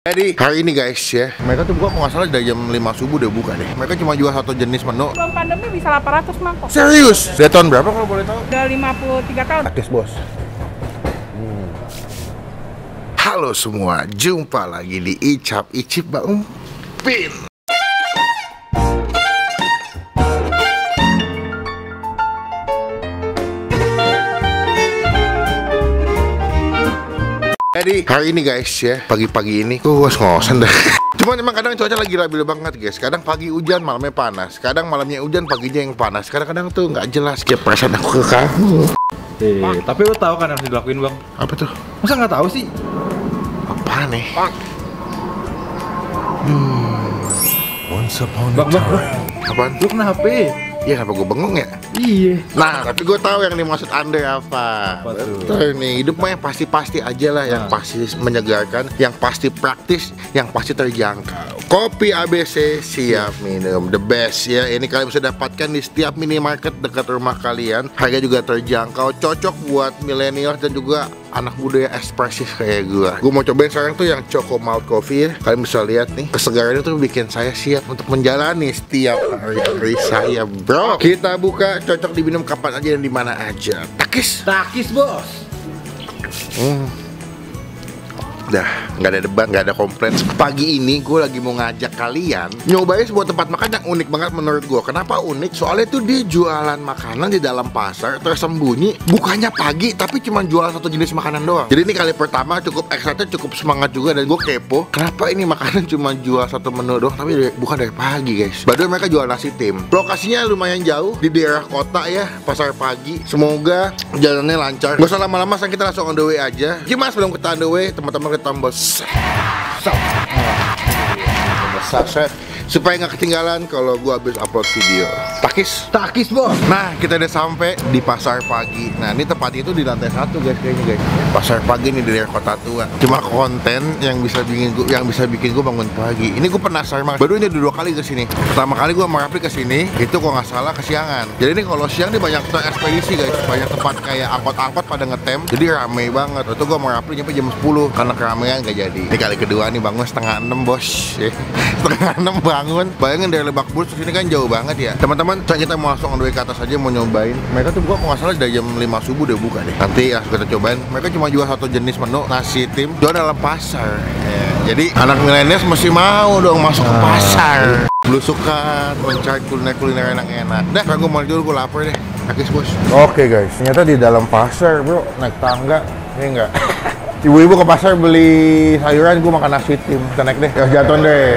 Jadi hari ini guys ya, mereka tuh buka kalau nggak salah dari jam 5 subuh udah buka deh. Mereka cuma jual satu jenis menu. Sebelum pandemi bisa 800 mangkok. Serius? Dari tahun berapa kalau boleh tahu? Udah 53 tahun. Akis bos. Halo semua, jumpa lagi di Icap Icip Bang Pin. Jadi hari ini guys ya, pagi-pagi ini gue ngos-ngosan dah. Cuman emang kadang cuaca lagi labil banget guys. Kadang pagi hujan, malamnya panas. Kadang malamnya hujan, paginya yang panas. Kadang-kadang tuh nggak jelas kayak perasaan aku ke kamu. Tapi lo tahu kan harus dilakuin bang? Apa tuh? Masa nggak tahu sih? Apaan nih? Once upon a Bang, time. Apaan? Lo kena HP? Iya, kenapa gue bengong ya? Iya. Nah, tapi gue tahu yang dimaksud Anda apa. Apa tuh? Betul nih, hidup mah yang pasti-pasti aja lah. Yang pasti menyegarkan, yang pasti praktis, yang pasti terjangkau. Kopi ABC siap minum, the best ya. Ini kalian bisa dapatkan di setiap minimarket dekat rumah kalian. Harga juga terjangkau, cocok buat milenial dan juga anak muda yang ekspresif kayak gue. Gue mau cobain sekarang tuh yang Choco Malt Coffee ya. Kalian bisa lihat nih, kesegarannya tuh bikin saya siap untuk menjalani setiap hari saya, bro. Kita buka, cocok diminum kapan aja dan di mana aja. Takis. Takis bos. Dah, nggak ada debat, nggak ada komplain. Pagi ini gue lagi mau ngajak kalian nyobain sebuah tempat makan yang unik banget menurut gue. Kenapa unik? Soalnya tuh dia jualan makanan di dalam pasar tersembunyi. Bukannya pagi, tapi cuma jual satu jenis makanan doang. Jadi ini kali pertama cukup excited, cukup semangat juga. Dan gue kepo, kenapa ini makanan cuma jual satu menu doang, tapi bukan dari pagi guys. Padahal mereka jual nasi tim. Lokasinya lumayan jauh, di daerah kota ya, pasar pagi. Semoga jalannya lancar. Gak usah lama-lama, sekarang kita langsung on the way aja. Gimana sebelum kita on the way, teman-teman tambah subscribe supaya nggak ketinggalan kalau gua habis upload video. Takis bos. Nah, kita udah sampai di pasar pagi. Nah, ini tempatnya itu di lantai 1 guys, kayaknya guys. Pasar pagi nih di daerah kota tua. Cuma konten yang bisa bikin gua bangun pagi. Ini gua penasaran banget. Baru ini udah 2 kali kesini. Pertama kali gua sama Rapli kesini, itu kok nggak salah kesiangan. Jadi ini kalau siang nih banyak ekspedisi guys, banyak tempat kayak angkot-angkot pada ngetem. Jadi rame banget. Itu gua sama Rapli nyampe jam 10 karena keramaian nggak jadi. Ini kali kedua nih bangun setengah 6 bos. Setengah 6 bangun. Bayangin dari Lebak Bulus ke sini kan jauh banget ya. Teman-teman, kita mau langsung on the way ke atas aja mau nyobain. Mereka tuh buka kalau nggak salah dari jam 5 subuh udah buka deh. Nanti ya kita cobain. Mereka cuma jual satu jenis menu, nasi tim. Jual dalam pasar. Jadi anak milenial mesti mau dong masuk ke pasar. Belusukan, mencari kuliner-kuliner enak-enak. Dah, sekarang gue mau dulu, gue lapar deh. Takis bos. Oke guys, ternyata di dalam pasar bro, naik tangga. Ini enggak. Ibu-ibu ke pasar beli sayuran, gue makan nasi tim. Kita naik deh, jatuh deh.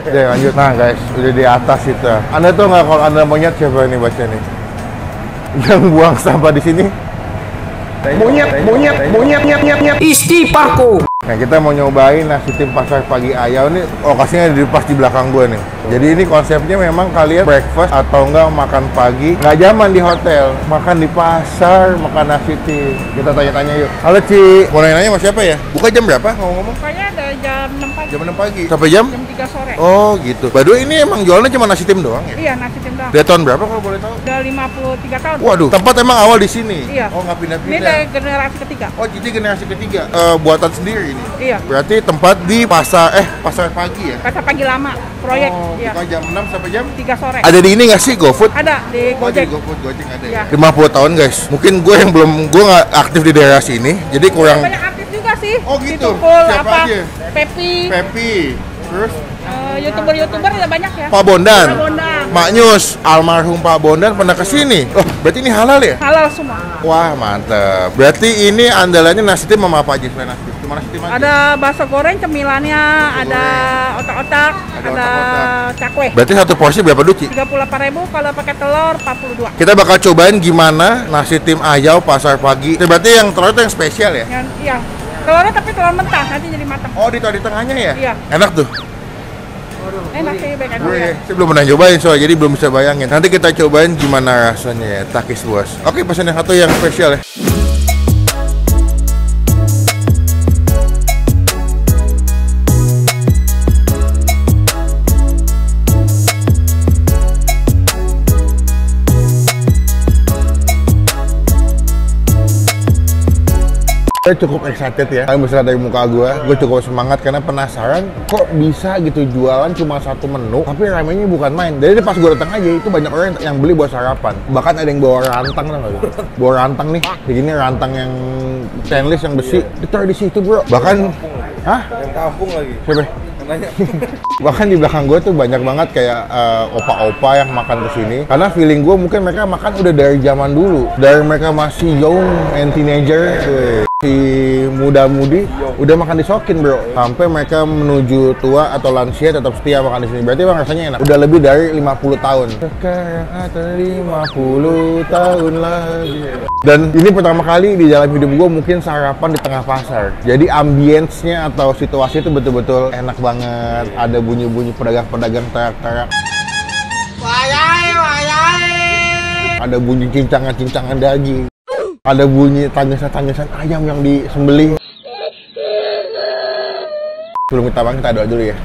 Deh lanjut. Nah guys, udah di atas itu. Anda tuh nggak kalau Anda monyet siapa nih baca nih? Yang buang sampah di sini? Monyet. Istiparko. Nah, kita mau nyobain nasi tim pasar pagi Ayau nih. Lokasinya pas di belakang gue nih. Jadi ini konsepnya memang kalian breakfast atau enggak makan pagi, nggak zaman di hotel, makan di pasar, makan nasi tim. Kita tanya-tanya yuk. Halo Ci, mau nanya sama siapa ya? Buka jam berapa ngomong-ngomong? Pokoknya ada jam 6 pagi. Jam 6 pagi. Sampai jam? Jam 3 sore. Oh gitu. By the way, ini emang jualnya cuma nasi tim doang ya? Iya, nasi tim doang. Dari tahun berapa kalau boleh tahu? Udah 53 tahun. Waduh, tempat emang awal di sini? Iya. Oh, nggak Ini pindah-pindah? dari generasi ketiga. Oh, jadi generasi ketiga. Buatan sendiri ini? Iya. Berarti tempat di pasar pagi ya? Pasar pagi lama, proyek. Oh, Iya. buka jam 6 sampai jam? 3 sore. Ada di ini nggak sih GoFood? Ada di Oh, di Gojek. GoFood, Gojek ada Iya. ya? 50 tahun guys. Mungkin gue yang gue nggak aktif di daerah sini, jadi kurang. Banyak artis juga sih. Oh, gitu? Tukul, Siapa apa? aja? Pepi. Terus YouTuber ada banyak ya. Pak Bondan, Pak Bondan. Mak Nyus, almarhum Pak Bondan pernah kesini. Oh, berarti ini halal ya? Halal semua. Wah, mantep. Berarti ini andalannya nasi tim sama apa aja selain nasi tim? Cuma nasi tim aja? Ada bakso goreng, cemilannya, ada otak-otak, ada otak-otak. cakwe. Berarti satu porsi berapa duci? 38.000, kalau pakai telur 42. Kita bakal cobain gimana nasi tim Ayau pasar pagi. Berarti yang telur itu yang spesial ya? Iya. Telurnya tapi telur mentah, nanti jadi matang. Oh, ditaruh di tengahnya ya? Iya. Enak tuh. Enak sih, baik aja. Gue saya belum pernah cobain soalnya, jadi belum bisa bayangin. Nanti kita cobain gimana rasanya ya, Takis bos. Oke, pesan yang satu yang spesial ya. Saya cukup excited ya, kalian bisa lihat dari muka gue cukup semangat karena penasaran kok bisa gitu jualan cuma satu menu, tapi ramenya bukan main. Jadi pas gue datang aja itu banyak orang yang beli buat sarapan. Bahkan ada yang bawa rantang tau nggak? Bawa rantang nih, kayak gini rantang yang stainless yang besi, ditaruh di situ bro. Bahkan, hah? Yang kampung lagi. Siapa? Nanya. Bahkan di belakang gue tuh banyak banget kayak opa-opa yang makan kesini. Karena feeling gue mungkin mereka makan udah dari zaman dulu, dari mereka masih young and teenager. Si muda-mudi udah makan disokin bro, sampai mereka menuju tua atau lansia tetap setia makan di sini. Berarti emang rasanya enak. Udah lebih dari 50 tahun. Sekarang ada 50 tahun lagi. Dan ini pertama kali di dalam hidup gue mungkin sarapan di tengah pasar. Jadi ambience-nya atau situasi itu betul-betul enak banget. Ada bunyi-bunyi pedagang-pedagang teriak-teriak. Ada bunyi cincangan-cincangan daging. Ada bunyi tangisan-tangisan ayam yang disembelih. Sebelum kita makan, kita doa dulu ya.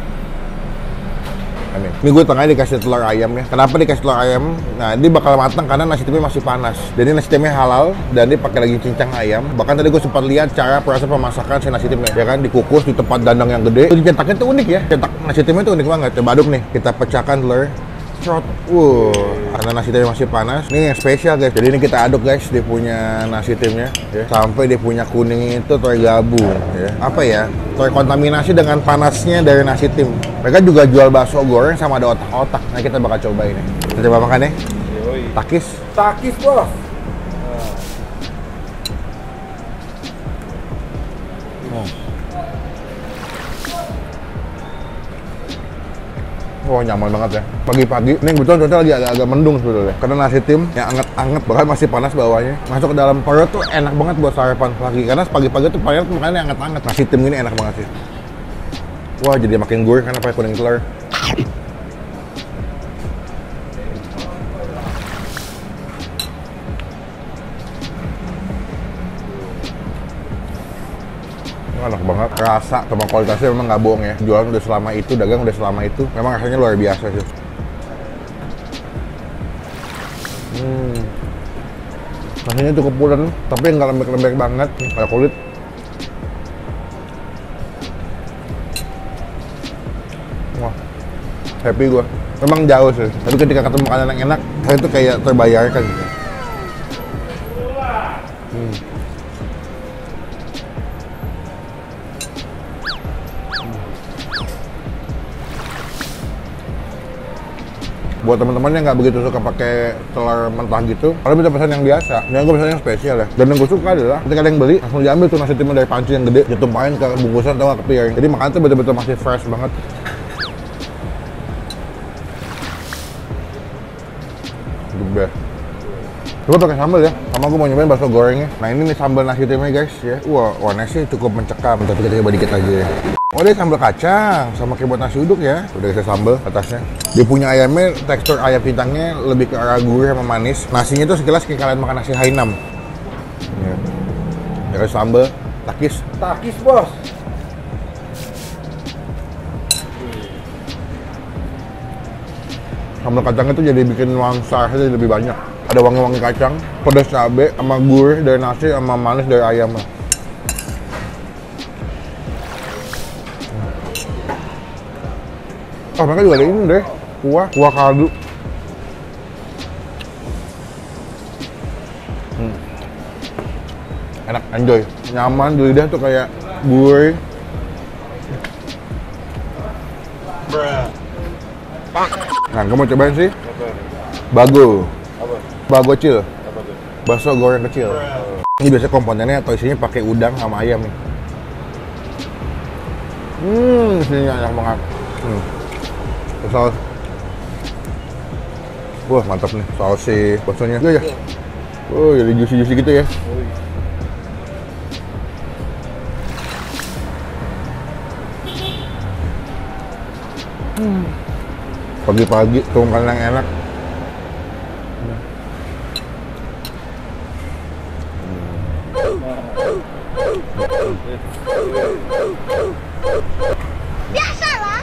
Amin. Ini gue tengahnya dikasih telur ayam ya. Kenapa dikasih telur ayam? Nah, ini bakal matang karena nasi timnya masih panas. Jadi nasi timnya halal dan dia pakai lagi cincang ayam. Bahkan tadi gue sempat lihat cara proses pemasakan si nasi timnya. Ya kan, dikukus di tempat dandang yang gede. Terus cetaknya tuh unik ya. Cetak nasi timnya tuh unik banget. Coba aduk nih. Kita pecahkan telur. Trot. Karena nasi timnya masih panas. Ini yang spesial guys. Jadi ini kita aduk guys, dia punya nasi timnya ya. Sampai dia punya kuning itu tergabung ya. Apa ya? Terkontaminasi dengan panasnya dari nasi tim. Mereka juga jual bakso goreng sama ada otak-otak. Nah, kita bakal coba ini. Kita coba makan ya. Takis. Takis bos. Oh, nyaman banget ya. Pagi-pagi, ini kebetulan cuaca lagi agak-agak mendung sebetulnya. Karena nasi tim yang anget-anget, bahkan masih panas bawahnya. Masuk ke dalam perut tuh enak banget buat sarapan pagi. Karena pagi-pagi tuh paling makannya anget-anget. Nasi tim ini enak banget sih. Wah, jadi makin gurih karena pakai kuning telur. Enak banget, rasa sama kualitasnya memang nggak bohong ya. Jualan udah selama itu, dagang udah selama itu, memang rasanya luar biasa sih. Nasinya cukup pulen, tapi nggak lembek-lembek banget. Kayak kulit. Wah, happy gua. Memang jauh sih, tapi ketika ketemu makanan yang enak, saya tuh kayak terbayarkan gitu. Buat teman-teman yang nggak begitu suka pakai telur mentah gitu, kalian bisa pesan yang biasa. Yang gue pesan yang spesial ya. Dan yang gue suka adalah ketika ada yang beli, langsung diambil tuh nasi timnya dari panci yang gede, ditumpahin ke bungkusan atau ke piring. Jadi makannya tuh betul-betul masih fresh banget. The best. Coba pakai sambal ya. Sama gue mau nyobain bakso gorengnya. Nah ini nih sambal nasi timnya guys ya. Wah, warnanya sih cukup mencekam. Tapi kita coba dikit aja ya. Oh, dia sambal kacang sama kayak buat nasi uduk ya. Udah kasih sambal atasnya. Dia punya ayamnya, tekstur ayam cintangnya lebih ke arah gurih sama manis. Nasinya tuh sekilas kayak kalian makan nasi Hainam. Ya. Dari sambal, takis. Takis bos. Sambal kacangnya tuh jadi bikin nuansa jadi lebih banyak. Ada wangi-wangi kacang, pedas cabe, sama gurih dari nasi, sama manis dari ayam. Oh, mereka juga ada ini deh, kuah kaldu. Enak, enjoy, nyaman di lidah tuh kayak gurih. Nah, kamu cobain sih? Bago. Bago kecil. Bakso goreng kecil. Ini biasanya komponennya atau isinya pakai udang sama ayam nih. Isinya enak banget. Saus. Wah, mantap nih saus si baksonya. Ya. Oh, jadi juicy-juicy gitu ya. Pagi-pagi tuh makanan yang enak. Biasalah.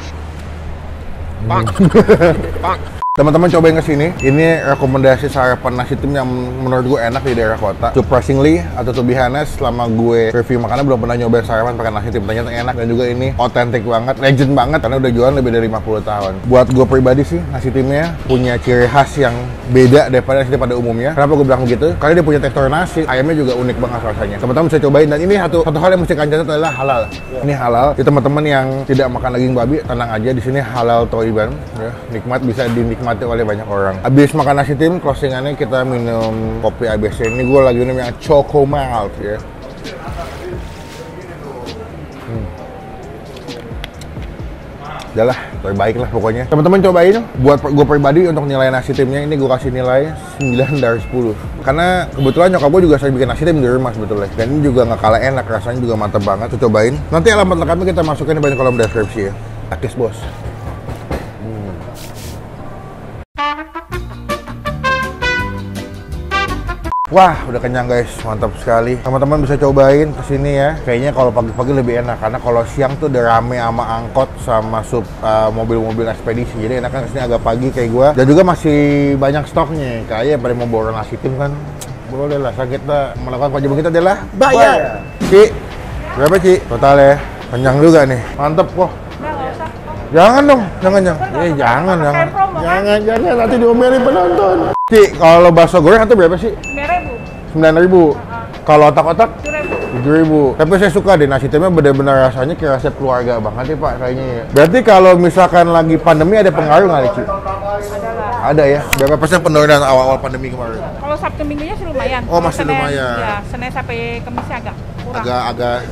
Pak. Teman-teman cobain ke sini. Ini rekomendasi sarapan nasi tim yang menurut gue enak di daerah kota. Surprisingly atau to be honest, selama gue review makanan belum pernah nyobain sarapan pakai nasi tim. Ternyata enak dan juga ini otentik banget, legend banget karena udah jualan lebih dari 50 tahun. Buat gue pribadi sih, nasi timnya punya ciri khas yang beda daripada nasi tim pada umumnya. Kenapa gue bilang begitu? Karena dia punya tekstur nasi, ayamnya juga unik banget rasanya. Teman-teman bisa cobain dan ini satu hal yang mesti kalian catat adalah halal. Ini halal. Jadi teman-teman yang tidak makan daging babi, tenang aja, di sini halal toiban, ya. Nikmat, bisa dinikmati oleh banyak orang. Habis makan nasi tim, closingannya kita minum kopi ABC. Ini gue lagi minum yang Choco Malt, ya. Udah lah, terbaik lah pokoknya. Teman-teman cobain. Buat gue pribadi untuk nilai nasi timnya ini gue kasih nilai 9 dari 10. Karena kebetulan nyokap gue juga sering bikin nasi tim di rumah sebetulnya. Dan ini juga nggak kalah enak, rasanya juga mantep banget. Tuh cobain. Nanti alamat lengkapnya kita masukin di bagian kolom deskripsi ya. Takis bos. Wah, udah kenyang guys, mantap sekali. Teman-teman bisa cobain kesini ya. Kayaknya kalau pagi-pagi lebih enak karena kalau siang tuh udah rame sama angkot sama mobil-mobil ekspedisi. Jadi enakan kesini agak pagi kayak gua. Dan juga masih banyak stoknya. Kayak pada mau borong nasi tim kan, boleh lah. Kita melakukan kewajiban kita adalah bayar. Ci, berapa Ci? Total ya. Kenyang juga nih, mantep kok. Jangan dong, jangan. Jangan. Nanti diomelin penonton. Ci, kalau bakso goreng itu berapa sih? 9.000. Kalau otak-otak? 7.000. Tapi saya suka deh nasi timnya benar-benar rasanya kayak resep keluarga banget ya Pak kayaknya ya. Berarti kalau misalkan lagi pandemi ada pengaruh nggak Ci? Ada ya. Berapa persen penurunan awal-awal pandemi kemarin? Kalau Sabtu Minggunya sih lumayan. Oh, masih lumayan. Ya, Senin sampai Kamisnya agak kurang. Agak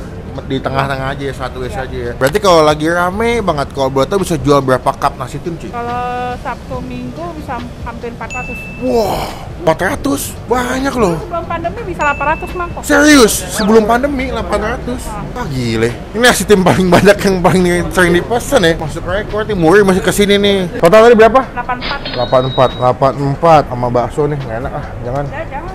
di tengah-tengah aja ya, satu aja ya. Berarti kalau lagi rame banget, kalau boleh tahu bisa jual berapa cup nasi tim, Ci? Kalau Sabtu Minggu bisa hampir 400. Wah, 400? Banyak loh. Sebelum pandemi bisa 800 mangkok. Serius? Sebelum pandemi 800? Wah, gile. Ini nasi tim paling banyak yang paling sering dipesan ya. Masuk rekor nih, Muri masih kesini nih. Total tadi berapa? 84 sama bakso nih, nggak enak ah, jangan.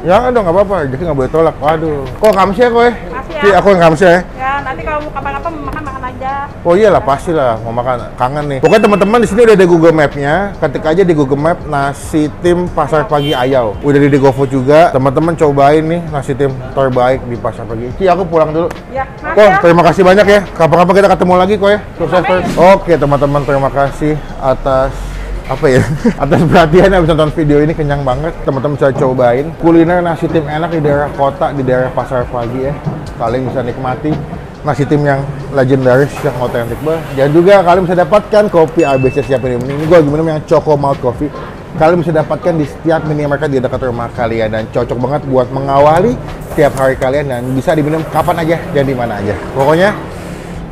Jangan dong, nggak apa-apa, jadi nggak boleh tolak. Waduh. Kok kamsi ya kok ya? Makasih Ci, ya. aku yang kamsi ya. Ya, nanti kalau mau kapan-kapan makan aja. Oh iyalah, pasti lah mau makan, kangen nih. Pokoknya teman-teman di sini udah ada Google Map-nya. Ketik aja di Google Map nasi tim Pasar Pagi Ayau. Udah di GoFood juga. Teman-teman cobain nih nasi tim terbaik di Pasar Pagi. Ci, aku pulang dulu. Ya, Kok, terima kasih banyak ya. Kapan-kapan kita ketemu lagi kok ya. Sukses terus. Oke, teman-teman, terima kasih atas atas perhatiannya habis nonton video ini. Kenyang banget. Teman-teman bisa cobain kuliner nasi tim enak di daerah kota, di daerah Pasar Pagi ya. Kalian bisa nikmati nasi tim yang legendaris, yang otentik banget. Dan juga kalian bisa dapatkan kopi ABC siap minum. Ini gue lagi minum yang Choco Malt Coffee. Kalian bisa dapatkan di setiap minimarket di dekat rumah kalian dan cocok banget buat mengawali setiap hari kalian dan bisa diminum kapan aja dan di mana aja. Pokoknya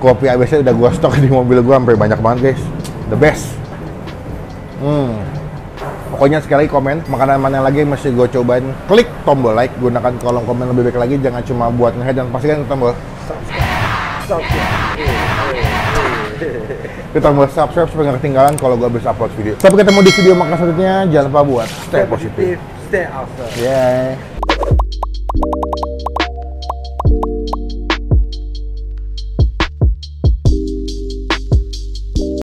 kopi ABC udah gue stok di mobil gue sampai banyak banget guys. The best. Pokoknya sekali lagi komen makanan mana lagi yang mesti gue cobain. Klik tombol like, gunakan kolom komen lebih baik lagi. Jangan cuma buat nge-head dan pastikan tombol subscribe supaya nggak ketinggalan kalau gue habis upload video. Sampai ketemu di video makan selanjutnya. Jangan lupa buat stay positif. Stay awesome. Yeah.